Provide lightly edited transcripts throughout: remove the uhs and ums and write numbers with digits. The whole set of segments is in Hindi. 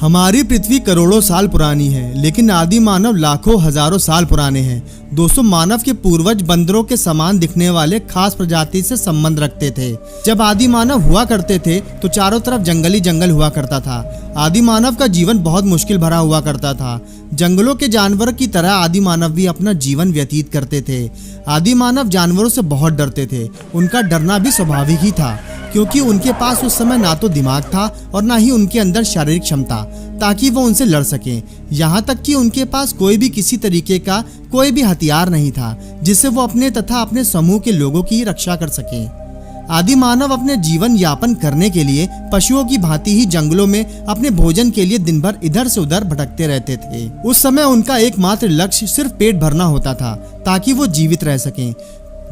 हमारी पृथ्वी करोड़ों साल पुरानी है, लेकिन आदि मानव लाखों हजारों साल पुराने हैं। दोस्तों, मानव के पूर्वज बंदरों के समान दिखने वाले खास प्रजाति से संबंध रखते थे। जब आदि मानव हुआ करते थे तो चारों तरफ जंगली जंगल हुआ करता था। आदि मानव का जीवन बहुत मुश्किल भरा हुआ करता था। जंगलों के जानवर की तरह आदि मानव भी अपना जीवन व्यतीत करते थे। आदि मानव जानवरों से बहुत डरते थे। उनका डरना भी स्वाभाविक ही था, क्योंकि उनके पास उस समय ना तो दिमाग था और ना ही उनके अंदर शारीरिक क्षमता ताकि वो उनसे लड़ सकें। यहाँ तक कि उनके पास कोई भी किसी तरीके का कोई भी हथियार नहीं था जिससे वो अपने तथा अपने समूह के लोगों की रक्षा कर सकें। आदि मानव अपने जीवन यापन करने के लिए पशुओं की भांति ही जंगलों में अपने भोजन के लिए दिन भर इधर से उधर भटकते रहते थे। उस समय उनका एकमात्र लक्ष्य सिर्फ पेट भरना होता था ताकि वो जीवित रह सकें।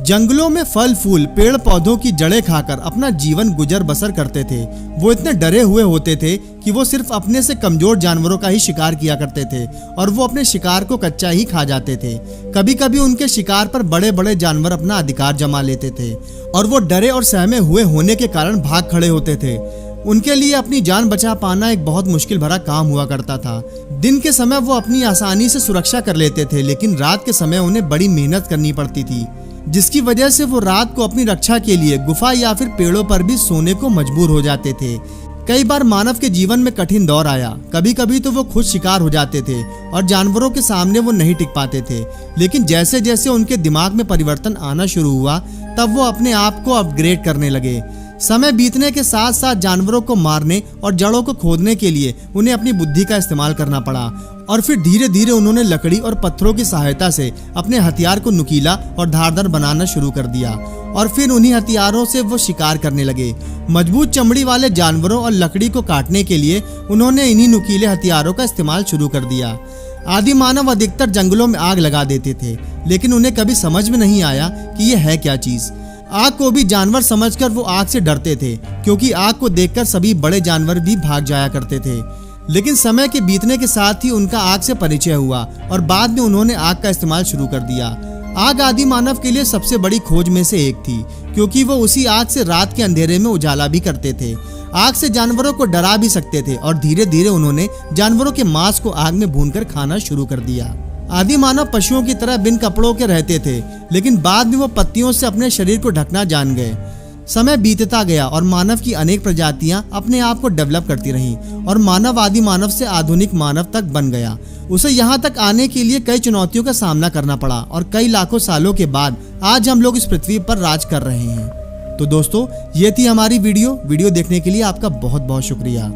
जंगलों में फल फूल पेड़ पौधों की जड़ें खाकर अपना जीवन गुजर बसर करते थे। वो इतने डरे हुए होते थे कि वो सिर्फ अपने से कमजोर जानवरों का ही शिकार किया करते थे और वो अपने शिकार को कच्चा ही खा जाते थे। कभी कभी उनके शिकार पर बड़े बड़े जानवर अपना अधिकार जमा लेते थे और वो डरे और सहमे हुए होने के कारण भाग खड़े होते थे। उनके लिए अपनी जान बचा पाना एक बहुत मुश्किल भरा काम हुआ करता था। दिन के समय वो अपनी आसानी से सुरक्षा कर लेते थे, लेकिन रात के समय उन्हें बड़ी मेहनत करनी पड़ती थी, जिसकी वजह से वो रात को अपनी रक्षा के लिए गुफा या फिर पेड़ों पर भी सोने को मजबूर हो जाते थे। कई बार मानव के जीवन में कठिन दौर आया। कभी कभी तो वो खुद शिकार हो जाते थे और जानवरों के सामने वो नहीं टिक पाते थे, लेकिन जैसे जैसे उनके दिमाग में परिवर्तन आना शुरू हुआ तब वो अपने आप को अपग्रेड करने लगे। समय बीतने के साथ साथ जानवरों को मारने और जड़ों को खोदने के लिए उन्हें अपनी बुद्धि का इस्तेमाल करना पड़ा और फिर धीरे धीरे उन्होंने लकड़ी और पत्थरों की सहायता से अपने हथियार को नुकीला और धारदार बनाना शुरू कर दिया और फिर उन्हीं हथियारों से वो शिकार करने लगे। मजबूत चमड़ी वाले जानवरों और लकड़ी को काटने के लिए उन्होंने इन्हीं नुकीले हथियारों का इस्तेमाल शुरू कर दिया। आदि मानव अधिकतर जंगलों में आग लगा देते थे, लेकिन उन्हें कभी समझ में नहीं आया कि यह है क्या चीज। आग को भी जानवर समझकर वो आग से डरते थे, क्योंकि आग को देखकर सभी बड़े जानवर भी भाग जाया करते थे। लेकिन समय के बीतने के साथ ही उनका आग से परिचय हुआ और बाद में उन्होंने आग का इस्तेमाल शुरू कर दिया। आग आदि मानव के लिए सबसे बड़ी खोज में से एक थी, क्योंकि वो उसी आग से रात के अंधेरे में उजाला भी करते थे। आग से जानवरों को डरा भी सकते थे और धीरे धीरे उन्होंने जानवरों के मांस को आग में भूनकर खाना शुरू कर दिया। आदि मानव पशुओं की तरह बिन कपड़ों के रहते थे, लेकिन बाद में वो पत्तियों से अपने शरीर को ढकना जान गए। समय बीतता गया और मानव की अनेक प्रजातियां अपने आप को डेवलप करती रहीं और मानव आदि मानव से आधुनिक मानव तक बन गया। उसे यहाँ तक आने के लिए कई चुनौतियों का सामना करना पड़ा और कई लाखों सालों के बाद आज हम लोग इस पृथ्वी पर राज कर रहे हैं। तो दोस्तों, ये थी हमारी वीडियो देखने के लिए आपका बहुत बहुत शुक्रिया।